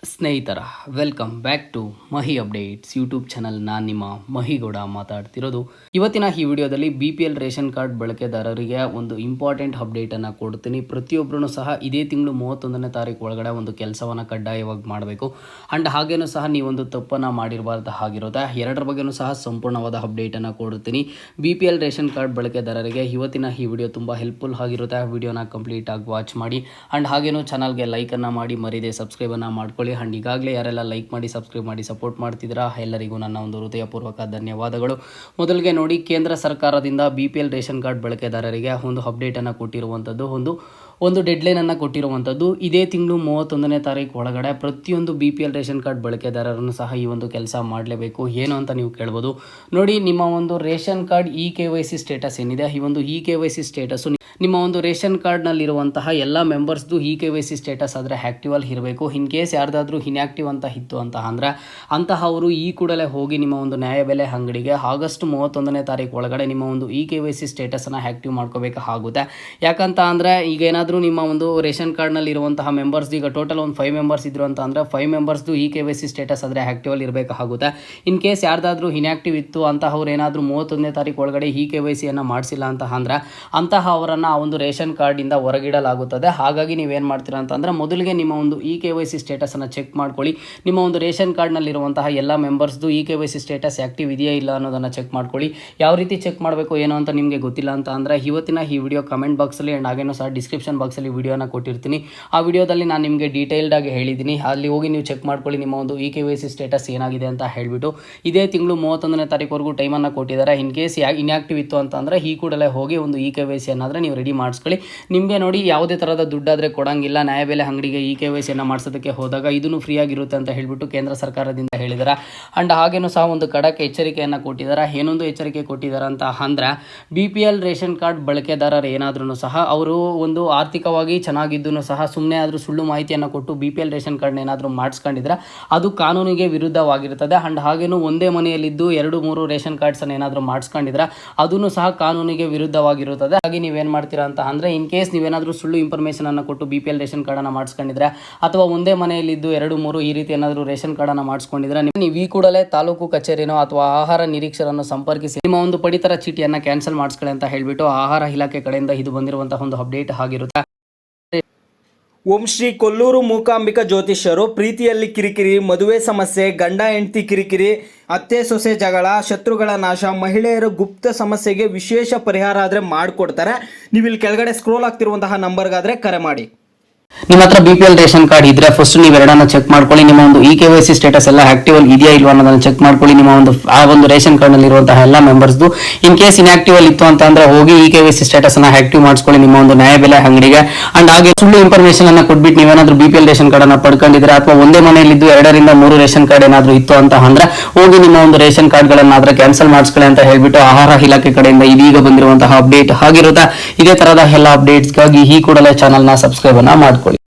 ಸ್ನೇಹಿತರ welcome back to Mahi updates YouTube channel. ನಾನು ನಿಮ್ಮ ಮಹಿಗೌಡ ಮಾತಾಡ್ತಿರೋದು. ಇವತ್ತಿನ ಈ ವಿಡಿಯೋದಲ್ಲಿ BPL ರೇಷನ್ ಕಾರ್ಡ್ ಬಳಕೆದಾರರಿಗೆ ಒಂದು ಇಂಪಾರ್ಟೆಂಟ್ ಅಪ್ಡೇಟನ್ನು ಕೊಡ್ತೀನಿ. ಪ್ರತಿಯೊಬ್ಬರೂ ಸಹ ಇದೇ ತಿಂಗಳು 31ನೇ ತಾರೀಕು ಒಳಗಡೆ ಒಂದು ಕೆಲಸವನ್ನು ಕಡ್ಡಾಯವಾಗಿ ಮಾಡಬೇಕು. ಆ್ಯಂಡ್ ಹಾಗೇನೂ ಸಹ ನೀವೊಂದು ತಪ್ಪನ್ನು ಮಾಡಿರಬಾರ್ದು ಆಗಿರುತ್ತೆ. ಎರಡರ ಬಗ್ಗೆಯೂ ಸಹ ಸಂಪೂರ್ಣವಾದ ಅಪ್ಡೇಟನ್ನು ಕೊಡ್ತೀನಿ. BPL ರೇಷನ್ ಕಾರ್ಡ್ ಬಳಕೆದಾರರಿಗೆ ಇವತ್ತಿನ ಈ ವಿಡಿಯೋ ತುಂಬ ಹೆಲ್ಪ್ಫುಲ್ ಆಗಿರುತ್ತೆ. ವಿಡಿಯೋನ ಕಂಪ್ಲೀಟಾಗಿ ವಾಚ್ ಮಾಡಿ. ಆ್ಯಂಡ್ ಹಾಗೇನೂ ಚಾನಲ್ಗೆ ಲೈಕನ್ನು ಮಾಡಿ ಮರೀದೆ ಸಬ್ಸ್ಕ್ರೈಬನ್ನು ಮಾಡ್ಕೊಳ್ಳಿ. ಆ್ಯಂಡ್ ಈಗಾಗಲೇ ಯಾರೆಲ್ಲ ಲೈಕ್ ಮಾಡಿ ಸಬ್ಸ್ಕ್ರೈಬ್ ಮಾಡಿ ಸಪೋರ್ಟ್ ಮಾಡ್ತಿದ್ದೀರಾ ಎಲ್ಲರಿಗೂ ನನ್ನ ಒಂದು ಹೃದಯಪೂರ್ವಕ ಧನ್ಯವಾದಗಳು. ಮೊದಲಿಗೆ ನೋಡಿ, ಕೇಂದ್ರ ಸರ್ಕಾರದಿಂದ BPL ರೇಷನ್ ಕಾರ್ಡ್ ಬಳಕೆದಾರರಿಗೆ ಒಂದು ಅಪ್ಡೇಟನ್ನು ಕೊಟ್ಟಿರುವಂಥದ್ದು, ಒಂದು ಡೆಡ್ಲೈನನ್ನು ಕೊಟ್ಟಿರುವಂಥದ್ದು. ಇದೇ ತಿಂಗಳು 31ನೇ ತಾರೀಕು ಒಳಗಡೆ ಪ್ರತಿಯೊಂದು BPL ರೇಷನ್ ಕಾರ್ಡ್ ಬಳಕೆದಾರರನ್ನು ಸಹ ಈ ಒಂದು ಕೆಲಸ ಮಾಡಲೇಬೇಕು. ಏನು ಅಂತ ನೀವು ಕೇಳ್ಬೋದು. ನೋಡಿ, ನಿಮ್ಮ ಒಂದು ರೇಷನ್ ಕಾರ್ಡ್ KYC ಸ್ಟೇಟಸ್ ಏನಿದೆ, ಈ ಒಂದು KYC ಸ್ಟೇಟಸ್ಸು ನಿಮ್ಮ ಒಂದು ರೇಷನ್ ಕಾರ್ಡ್ನಲ್ಲಿರುವಂತಹ ಎಲ್ಲ ಮೆಂಬರ್ಸ್ದು KYC ಸ್ಟೇಟಸ್ ಆದರೆ ಆ್ಯಕ್ಟಿವಲ್ಲಿ ಇರಬೇಕು. ಇನ್ ಕೇಸ್ ಯಾರ್ದಾದ್ರೂ ಇನ್ಯಾಕ್ಟಿವ್ ಅಂತ ಇತ್ತು ಅಂತ ಅಂದರೆ ಅಂತಹವರು ಈ ಕೂಡಲೇ ಹೋಗಿ ನಿಮ್ಮ ಒಂದು ನ್ಯಾಯಬೆಲೆ ಅಂಗಡಿಗೆ ಆಗಸ್ಟ್ 31ನೇ ತಾರೀಕು ಒಳಗಡೆ ನಿಮ್ಮ ಒಂದು KYC ಸ್ಟೇಟಸನ್ನು ಆ್ಯಕ್ಟಿವ್ ಮಾಡ್ಕೋಬೇಕಾಗುತ್ತೆ. ಯಾಕಂತ ಅಂದರೆ ಈಗ ಏನಾದರೂ ನಿಮ್ಮ ಒಂದು ರೇಷನ್ ಕಾರ್ಡ್ನಲ್ಲಿರುವಂತಹ ಮೆಂಬರ್ಸ್ ಈಗ ಟೋಟಲ್ ಒಂದು 5 ಮೆಂಬರ್ಸ್ ಇದ್ರು ಅಂತ ಅಂದರೆ 5 ಮೆಂಬರ್ಸ್ದು KYC ಸ್ಟೇಟಸ್ ಆದರೆ ಆ್ಯಕ್ಟಿವಲ್ಲಿ ಇರಬೇಕಾಗುತ್ತೆ. ಇನ್ ಕೇಸ್ ಯಾರ್ದಾದ್ರೂ ಇನ್ಯಾಕ್ಟಿವ್ ಇತ್ತು ಅಂತಹವ್ರು ಏನಾದರೂ 31ನೇ ತಾರೀಕು ಒಳಗಡೆ KYCಯನ್ನು ಮಾಡಿಸಿಲ್ಲ ಅಂತ ಅಂದರೆ ಅಂತಹ ಅವರನ್ನು ಆ ಒಂದು ರೇಷನ್ ಕಾರ್ಡಿಂದ ಹೊರಗಿಡಲಾಗುತ್ತದೆ. ಹಾಗಾಗಿ ನೀವೇನು ಮಾಡ್ತೀರಾ ಅಂತಂದರೆ ಮೊದಲಿಗೆ ನಿಮ್ಮ ಒಂದು KYC ಸ್ಟೇಟಸನ್ನು ಚೆಕ್ ಮಾಡ್ಕೊಳ್ಳಿ. ನಿಮ್ಮ ಒಂದು ರೇಷನ್ ಕಾರ್ಡ್ನಲ್ಲಿರುವಂತಹ ಎಲ್ಲ ಮೆಂಬರ್ಸ್ದು KYC ಸ್ಟೇಟಸ್ ಆ್ಯಕ್ಟಿವ್ ಇದೆಯಾ ಇಲ್ಲ ಅನ್ನೋದನ್ನು ಚೆಕ್ ಮಾಡ್ಕೊಳ್ಳಿ. ಯಾವ ರೀತಿ ಚೆಕ್ ಮಾಡಬೇಕು ಏನು ಅಂತ ನಿಮಗೆ ಗೊತ್ತಿಲ್ಲ ಅಂತ ಅಂದರೆ ಇವತ್ತಿನ ಈ ವಿಡಿಯೋ ಕಮೆಂಟ್ ಬಾಕ್ಸಲ್ಲಿ ಆ್ಯಂಡ್ ಹಾಗೇನೂ ಸಹ ಡಿಸ್ಕ್ರಿಪ್ಷನ್ ಬಾಕ್ಸಲ್ಲಿ ವಿಡಿಯೋನ ಕೊಟ್ಟಿರ್ತೀನಿ. ಆ ವಿಡಿಯೋದಲ್ಲಿ ನಾನು ನಿಮಗೆ ಡೀಟೇಲ್ಡಾಗಿ ಹೇಳಿದ್ದೀನಿ. ಅಲ್ಲಿ ಹೋಗಿ ನೀವು ಚೆಕ್ ಮಾಡ್ಕೊಳ್ಳಿ ನಿಮ್ಮ ಒಂದು KYC ಸ್ಟೇಟಸ್ ಏನಾಗಿದೆ ಅಂತ ಹೇಳಿಬಿಟ್ಟು. ಇದೇ ತಿಂಗಳು 31ನೇ ತಾರೀಕುವರೆಗೂ ಟೈಮನ್ನು ಕೊಟ್ಟಿದ್ದಾರೆ. ಇನ್ ಕೇಸ್ ಇನ್ಯಾಕ್ಟಿವ್ ಇತ್ತು ಅಂತಂದರೆ ಈ ಕೂಡಲೇ ಹೋಗಿ ಒಂದು KYC ಅನ್ನಾದರೆ ನೀವು ರೆಡಿ ಮಾಡಿಸ್ಕೊಳ್ಳಿ. ನಿಮಗೆ ನೋಡಿ, ಯಾವುದೇ ಥರದ ದುಡ್ಡಾದರೆ ಕೊಡೋಂಗಿಲ್ಲ. ನ್ಯಾಯಬೆಲೆ ಅಂಗಡಿಗೆ KYCಯನ್ನು ಮಾಡಿಸೋದಕ್ಕೆ ಹೋದಾಗ ಇದನ್ನು ಫ್ರೀ ಆಗಿರುತ್ತೆ ಅಂತ ಹೇಳಿಬಿಟ್ಟು ಕೇಂದ್ರ ಸರ್ಕಾರದಿಂದ ಹೇಳಿದ್ದಾರೆ. ಆ್ಯಂಡ್ ಹಾಗೇನೂ ಸಹ ಒಂದು ಖಡಕ್ ಎಚ್ಚರಿಕೆಯನ್ನು ಕೊಟ್ಟಿದ್ದಾರೆ. ಏನೊಂದು ಎಚ್ಚರಿಕೆ ಕೊಟ್ಟಿದ್ದಾರೆ ಅಂತ ಅಂದರೆ BPL ರೇಷನ್ ಕಾರ್ಡ್ ಬಳಕೆದಾರರು ಏನಾದ್ರೂ ಸಹ ಅವರು ಒಂದು ಆರ್ಥಿಕವಾಗಿ ಚೆನ್ನಾಗಿದ್ದೂ ಸಹ ಸುಮ್ಮನೆ ಆದರೂ ಸುಳ್ಳು ಮಾಹಿತಿಯನ್ನು ಕೊಟ್ಟು BPL ರೇಷನ್ ಕಾರ್ಡ್ನ ಏನಾದರೂ ಮಾಡಿಸ್ಕೊಂಡಿದ್ರೆ ಅದು ಕಾನೂನಿಗೆ ವಿರುದ್ಧವಾಗಿರುತ್ತದೆ. ಆ್ಯಂಡ್ ಹಾಗೇನು ಒಂದೇ ಮನೆಯಲ್ಲಿದ್ದು 2-3 ರೇಷನ್ ಕಾರ್ಡ್ಸನ್ನು ಏನಾದರೂ ಮಾಡಿಸ್ಕೊಂಡಿದ್ರೆ ಅದನ್ನು ಸಹ ಕಾನೂನಿಗೆ ವಿರುದ್ಧವಾಗಿರುತ್ತದೆ. ಹಾಗೆ ನೀವೇನು ಮಾಡ್ತೀರಾ ಅಂತ ಅಂದರೆ ಇನ್ ಕೇಸ್ ನೀವೇನಾದರೂ ಸುಳ್ಳು ಇನ್ಫಾರ್ಮೇಷನನ್ನು ಕೊಟ್ಟು BPL ರೇಷನ್ ಕಾರ್ಡನ್ನು ಮಾಡಿಸ್ಕೊಂಡಿದ್ರೆ ಅಥವಾ ಒಂದೇ ಮನೆಯಲ್ಲಿದ್ದು 2-3 ಈ ರೀತಿ ಏನಾದರೂ ರೇಷನ್ ಕಾರ್ಡನ್ನು ಮಾಡಿಸ್ಕೊಂಡಿದ್ರೆ ನೀವು ಈ ಕೂಡಲೇ ತಾಲೂಕು ಕಚೇರಿನೋ ಅಥವಾ ಆಹಾರ ನಿರೀಕ್ಷರನ್ನು ಸಂಪರ್ಕಿಸಿ ನಿಮ್ಮ ಒಂದು ಪಡಿತರ ಚೀಟಿಯನ್ನು ಕ್ಯಾನ್ಸಲ್ ಮಾಡಿಸ್ಕೊಳ್ಳಿ ಅಂತ ಹೇಳಿಬಿಟ್ಟು ಆಹಾರ ಇಲಾಖೆ ಕಡೆಯಿಂದ ಇದು ಬಂದಿರುವಂತಹ ಒಂದು ಅಪ್ಡೇಟ್ ಆಗಿರುತ್ತೆ. ಓಂ ಶ್ರೀ ಕೊಲ್ಲೂರು ಮೂಕಾಂಬಿಕಾ ಜ್ಯೋತಿಷ್ಯರು ಪ್ರೀತಿಯಲ್ಲಿ ಕಿರಿಕಿರಿ, ಮದುವೆ ಸಮಸ್ಯೆ, ಗಂಡ ಹೆಂಡತಿ ಕಿರಿಕಿರಿ, ಅತ್ತೆ ಸೊಸೆ ಜಗಳ, ಶತ್ರುಗಳ ನಾಶ, ಮಹಿಳೆಯರ ಗುಪ್ತ ಸಮಸ್ಯೆಗೆ ವಿಶೇಷ ಪರಿಹಾರ ಆದರೆ ಮಾಡಿಕೊಡ್ತಾರೆ. ನೀವು ಇಲ್ಲಿ ಕೆಳಗಡೆ ಸ್ಕ್ರೋಲ್ ಆಗ್ತಿರುವಂತಹ ನಂಬರ್ಗಾದರೆ ಕರೆ ಮಾಡಿ. ನಿಮ್ಮ ಹತ್ರ BPL ರೇಷನ್ ಕಾರ್ಡ್ ಇದ್ರೆ ಫಸ್ಟ್ ನೀವು ಎರಡನ್ನ ಚೆಕ್ ಮಾಡ್ಕೊಳ್ಳಿ. ನಿಮ್ಮ ಒಂದು KYC ಸ್ಟೇಟಸ್ ಎಲ್ಲ ಆಕ್ಟಿವ್ ಅಲ್ಲಿ ಇದೆಯಾ ಇಲ್ವಾ ಅನ್ನೋದನ್ನ ಚೆಕ್ ಮಾಡ್ಕೊಳ್ಳಿ. ನಿಮ್ಮ ಒಂದು ಆ ಒಂದು ರೇಷನ್ ಕಾರ್ಡ್ ನಲ್ಲಿ ಇರುವಂತಹ ಎಲ್ಲ ಮೆಂಬರ್ಸ್ದು ಇನ್ ಕೇಸ್ ಇನ್ಆಕ್ಟಿವ್ ಅಲ್ಲಿ ಇತ್ತು ಅಂತ ಅಂದ್ರೆ ಹೋಗಿ KYC ಸ್ಟೇಟಸ್ ಅನ್ನ ಆಕ್ಟಿವ್ ಮಾಡಿಸ್ಕೊಳ್ಳಿ ನಿಮ್ಮ ಒಂದು ನ್ಯಾಯಬೆಲೆ ಅಂಗಡಿಗೆ. ಅಂಡ್ ಹಾಗೆ ಸುಳ್ಳು ಇನ್ಫಾರ್ಮೇಶನ್ ಅನ್ನ ಕೊಟ್ಬಿಟ್ಟು ನೀವೇನಾದ್ರೂ BPL ರೇಷನ್ ಕಾರ್ಡ್ ಅನ್ನ ಪಡ್ಕೊಂಡಿದ್ರೆ ಅಥವಾ ಒಂದೇ ಮನೆಯಲ್ಲಿದ್ದು 2-3 ರೇಷನ್ ಕಾರ್ಡ್ ಏನಾದ್ರೂ ಇತ್ತು ಅಂತ ಅಂದ್ರೆ ಹೋಗಿ ನಿಮ್ಮ ಒಂದು ರೇಷನ್ ಕಾರ್ಡ್ ಗಳನ್ನ ಕ್ಯಾನ್ಸಲ್ ಮಾಡಿಸ್ಕೊಳ್ಳಿ ಅಂತ ಹೇಳ್ಬಿಟ್ಟು ಆಹಾರ ಇಲಾಖೆ ಕಡೆಯಿಂದ ಇದೀಗ ಬಂದಿರುವಂತಹ ಅಪ್ಡೇಟ್ ಆಗಿರುತ್ತೆ. ಇದೇ ತರಹದ ಎಲ್ಲ ಅಪ್ಡೇಟ್ಸ್ಗಾಗಿ ಈ ಕೂಡಲೇ ಚಾನಲ್ನ ಸಬ್ಸ್ಕ್ರೈಬ್ ಅನ್ನ ಮಾಡ್ಕೊಳ್ಳಿ.